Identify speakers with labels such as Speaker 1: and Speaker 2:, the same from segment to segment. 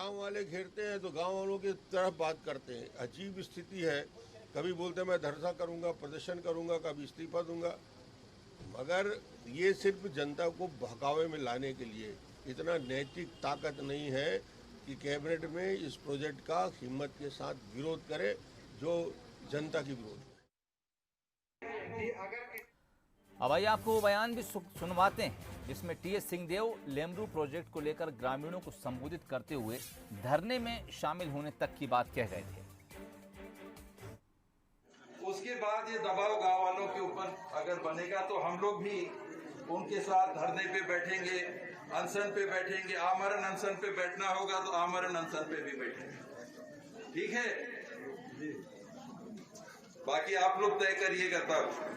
Speaker 1: गांव वाले घेरते हैं तो गांव वालों की तरफ बात करते हैं। अजीब स्थिति है, कभी बोलते हैं मैं धरना करूंगा, प्रदर्शन करूंगा, कभी इस्तीफा दूंगा, मगर ये सिर्फ जनता को बहकावे में लाने के लिए। इतना नैतिक ताकत नहीं है कि कैबिनेट में इस प्रोजेक्ट का हिम्मत के साथ विरोध करे जो जनता की विरोध है।
Speaker 2: अब आइए आपको वो बयान भी सुनवाते हैं जिसमें टीएस सिंहदेव लेमरू प्रोजेक्ट को लेकर ग्रामीणों को संबोधित करते हुए धरने में शामिल होने तक की बात कह रहे थे।
Speaker 3: उसके बाद ये दबाव गांव वालों के ऊपर अगर बनेगा तो हम लोग भी उनके साथ धरने पे बैठेंगे, अनशन पे बैठेंगे। आमरण अनशन पे बैठना होगा तो आमरण अनशन पे भी बैठेंगे, ठीक है? बाकी आप लोग तय करिएगा तब।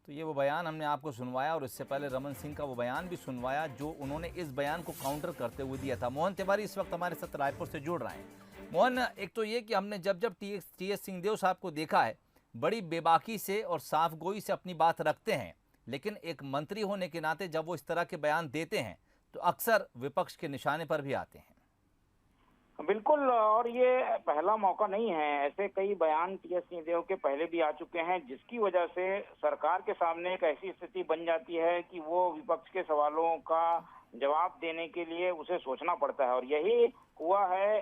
Speaker 2: तो ये वो बयान हमने आपको सुनवाया और इससे पहले रमन सिंह का वो बयान भी सुनवाया जो उन्होंने इस बयान को काउंटर करते हुए दिया था। मोहन तिवारी इस वक्त हमारे साथ रायपुर से जुड़ रहे हैं। मोहन, एक तो ये कि हमने जब टीएस सिंहदेव साहब को देखा है, बड़ी बेबाकी से और साफ गोई से अपनी बात रखते हैं, लेकिन एक मंत्री होने के नाते जब वो इस तरह के बयान देते हैं तो अक्सर विपक्ष के निशाने पर भी आते हैं।
Speaker 4: बिल्कुल, और ये पहला मौका नहीं है। ऐसे कई बयान टीएस सिंहदेव के पहले भी आ चुके हैं, जिसकी वजह से सरकार के सामने एक ऐसी स्थिति बन जाती है कि वो विपक्ष के सवालों का जवाब देने के लिए उसे सोचना पड़ता है। और यही हुआ है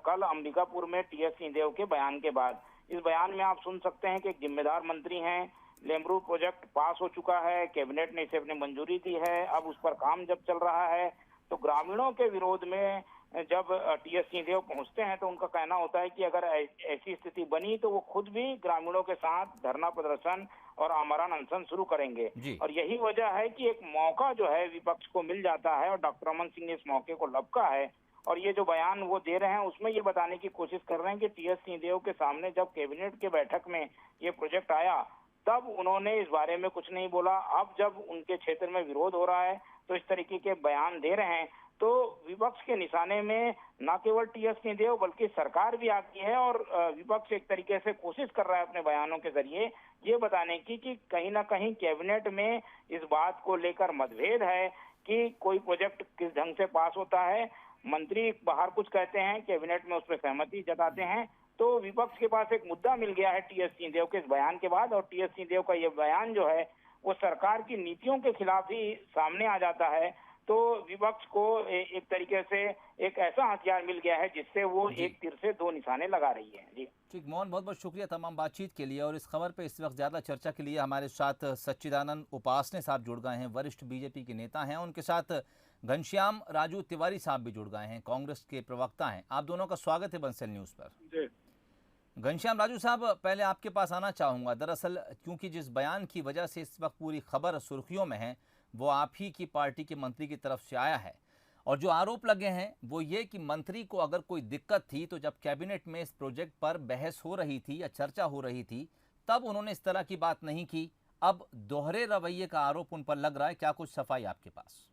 Speaker 4: कल अंबिकापुर में टीएस सिंहदेव के बयान के बाद। इस बयान में आप सुन सकते हैं कि एक जिम्मेदार मंत्री हैं, लेमरू प्रोजेक्ट पास हो चुका है, कैबिनेट ने इसे अपनी मंजूरी दी है, अब उस पर काम जब चल रहा है तो ग्रामीणों के विरोध में जब टीएस सिंहदेव पहुंचते हैं तो उनका कहना होता है कि अगर ऐसी स्थिति बनी तो वो खुद भी ग्रामीणों के साथ धरना प्रदर्शन और आमरण अनशन शुरू करेंगे। और यही वजह है कि एक मौका जो है विपक्ष को मिल जाता है और डॉक्टर रमन सिंह ने इस मौके को लपका है। और ये जो बयान वो दे रहे हैं उसमें ये बताने की कोशिश कर रहे हैं कि टीएस सिंहदेव के सामने जब कैबिनेट के बैठक में ये प्रोजेक्ट आया तब उन्होंने इस बारे में कुछ नहीं बोला। अब जब उनके क्षेत्र में विरोध हो रहा है तो इस तरीके के बयान दे रहे हैं, तो विपक्ष के निशाने में न केवल टीएस सिंहदेव बल्कि सरकार भी आती है। और विपक्ष एक तरीके से कोशिश कर रहा है अपने बयानों के जरिए ये बताने की कि कहीं ना कहीं कैबिनेट में इस बात को लेकर मतभेद है कि कोई प्रोजेक्ट किस ढंग से पास होता है। मंत्री बाहर कुछ कहते हैं, कैबिनेट में उस पर सहमति जताते हैं, तो विपक्ष के पास एक मुद्दा मिल गया है टीएस सिंहदेव के इस बयान के बाद। और टीएस सिंहदेव का ये बयान जो है वो सरकार की नीतियों के खिलाफ ही सामने आ जाता है। तो विपक्ष को एक तरीके से एक ऐसा हथियार मिल गया है जिससे वो एक तीर से दो निशाने लगा रही है। जी
Speaker 2: ठीक, मोहन, बहुत बहुत शुक्रिया तमाम बातचीत के लिए। और इस खबर पे इस वक्त ज़्यादा चर्चा के लिए हमारे साथ सच्चिदानंद उपासने साहब जुड़ गए हैं, वरिष्ठ बीजेपी के नेता हैं। उनके साथ घनश्याम राजू तिवारी साहब भी जुड़ गए हैं, कांग्रेस के प्रवक्ता हैं। आप दोनों का स्वागत है बंसल न्यूज़ पर। घनश्याम राजू साहब, पहले आपके पास आना चाहूँगा। दरअसल क्योंकि जिस बयान की वजह से इस वक्त पूरी खबर सुर्खियों में है वो आप ही की पार्टी के मंत्री की तरफ से आया है, और जो आरोप लगे हैं वो ये कि मंत्री को अगर कोई दिक्कत थी तो जब कैबिनेट में इस प्रोजेक्ट पर बहस हो रही थी या चर्चा हो रही थी तब उन्होंने इस तरह की बात नहीं की। अब दोहरे रवैये का आरोप उन पर लग रहा है, क्या कुछ सफाई आपके पास?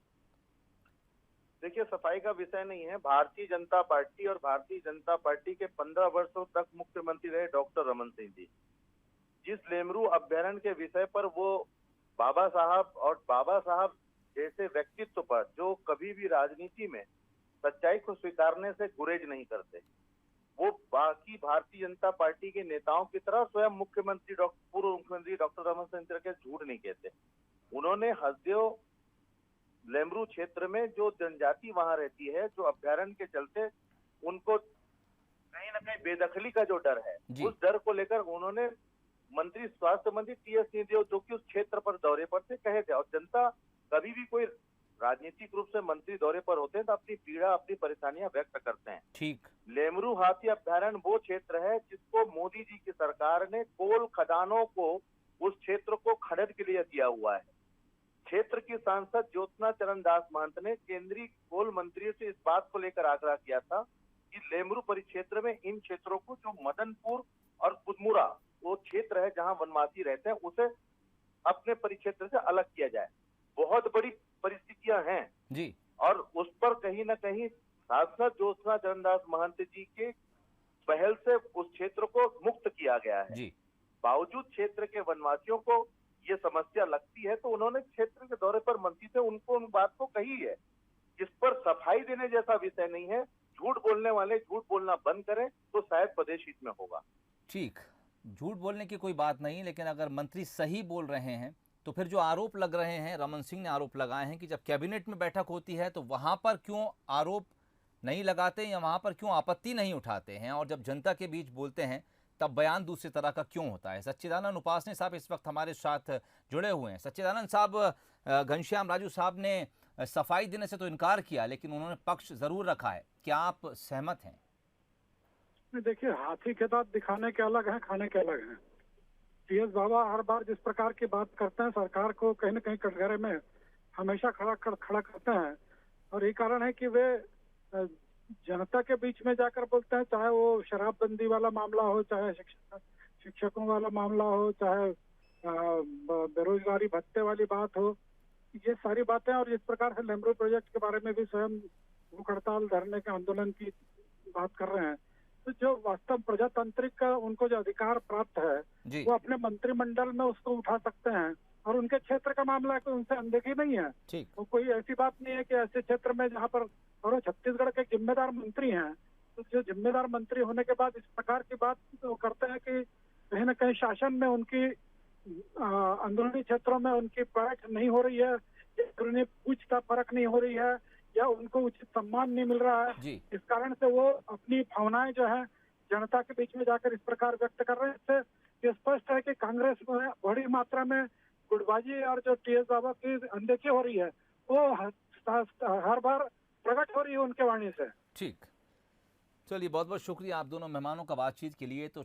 Speaker 5: देखिए, सफाई का विषय नहीं है। भारतीय जनता पार्टी और भारतीय जनता पार्टी के 15 वर्षों तक मुख्यमंत्री रहे डॉक्टर रमन सिंह जी, जिस लेमरू अभ्यारण्य के विषय पर वो बाबा साहब जैसे व्यक्तित्व पर जो कभी भी राजनीति में सच्चाई को स्वीकारने से गुरेज नहीं करते, वो बाकी भारतीय जनता पार्टी के नेताओं की तरह स्वयं पूर्व मुख्यमंत्री डॉक्टर रमन सिंह के झूठ नहीं कहते। उन्होंने हसदेव लेमरू क्षेत्र में जो जनजाति वहां रहती है, जो अभ्यारण्य के चलते उनको कहीं ना कहीं बेदखली का जो डर है, उस डर को लेकर उन्होंने मंत्री स्वास्थ्य मंत्री टीएस सिंहदेव जो कि उस क्षेत्र पर दौरे पर थे कहे थे। और जनता कभी भी कोई राजनीतिक रूप से मंत्री दौरे पर होते हैं तो अपनी पीड़ा अपनी परेशानियां व्यक्त करते हैं।
Speaker 2: ठीक,
Speaker 5: लेमरू हाथी अभ्यारण्य वो क्षेत्र है जिसको मोदी जी की सरकार ने कोल खदानों को उस क्षेत्र को खनन के लिए दिया हुआ है। क्षेत्र की सांसद ज्योत्सना चरण दास महंत ने केंद्रीय कोल मंत्री से इस बात को लेकर आग्रह किया था कि लेमरू परिक्षेत्र में इन क्षेत्रों को जो मदनपुर और कुदमुरा वो क्षेत्र है जहां वनवासी रहते हैं उसे अपने परिक्षेत्र से अलग किया जाए। बहुत बड़ी परिस्थितियां हैं
Speaker 2: जी,
Speaker 5: और उस पर कहीं ना कहीं सांसद ज्योत्सना चरण दास महंत जी के पहल से उस क्षेत्र को मुक्त किया गया है जी। बावजूद क्षेत्र के वनवासियों को ये समस्या लगती है तो उन्होंने क्षेत्र के दौरे पर मंत्री से उनको उन बात को कही है इस पर सफाई देने जैसा विषय नहीं है। झूठ बोलने वाले झूठ बोलना बंद करें तो शायद प्रदेश हित में होगा।
Speaker 2: ठीक, झूठ बोलने की कोई बात नहीं, लेकिन अगर मंत्री सही बोल रहे हैं तो फिर जो आरोप लग रहे हैं, रमन सिंह ने आरोप लगाए हैं कि जब कैबिनेट में बैठक होती है तो वहां पर क्यों आरोप नहीं लगाते या वहां पर क्यों आपत्ति नहीं उठाते हैं, और जब जनता के बीच बोलते हैं तब बयान दूसरी तरह का क्यों होता है। सच्चिदानंद उपासने साहब इस वक्त हमारे साथ जुड़े हुए हैं। सच्चिदानंद साहब, घनश्याम राजू साहब ने सफाई देने से तो इनकार किया, लेकिन उन्होंने पक्ष जरूर रखा है। क्या आप सहमत हैं?
Speaker 6: देखिए, हाथी के दांत दिखाने के अलग हैं, खाने के अलग हैं। टीएस बाबा हर बार जिस प्रकार की बात करते हैं, सरकार को कहीं न कहीं कटघरे में हमेशा खड़ा करते हैं, और यही कारण है कि वे जनता के बीच में जाकर बोलते हैं, चाहे वो शराबबंदी वाला मामला हो, चाहे शिक्षकों वाला मामला हो, चाहे बेरोजगारी भत्ते वाली बात हो, ये सारी बातें। और इस प्रकार से लेमरू प्रोजेक्ट के बारे में भी स्वयं भूख हड़ताल धरने के आंदोलन की बात कर रहे हैं। तो जो वास्तव प्रजातांत्रिक उनको जो अधिकार प्राप्त है वो अपने मंत्रिमंडल में उसको उठा सकते हैं, और उनके क्षेत्र का मामला है, कोई उनसे अनदेखी नहीं है। वो कोई ऐसी बात नहीं है कि ऐसे क्षेत्र में जहाँ पर, और वो छत्तीसगढ़ के जिम्मेदार मंत्री हैं, तो जो जिम्मेदार मंत्री होने के बाद इस प्रकार की बात तो करते हैं कि कहीं न कहीं शासन में उनकी अंदरूनी क्षेत्रों में उनकी पहुंच नहीं हो रही है, उन्हें पूछता परख नहीं हो रही है, या उनको उचित सम्मान नहीं मिल रहा है। इस कारण से वो अपनी भावनाएं जो है जनता के बीच में जाकर इस प्रकार व्यक्त कर रहे हैं। इससे स्पष्ट है कि कांग्रेस में बड़ी मात्रा में गुटबाजी और जो टीएस बाबा की अनदेखी हो रही है वो हर बार प्रकट हो रही है उनके वाणी से।
Speaker 2: ठीक, चलिए, बहुत बहुत शुक्रिया आप दोनों मेहमानों का बातचीत के लिए। तो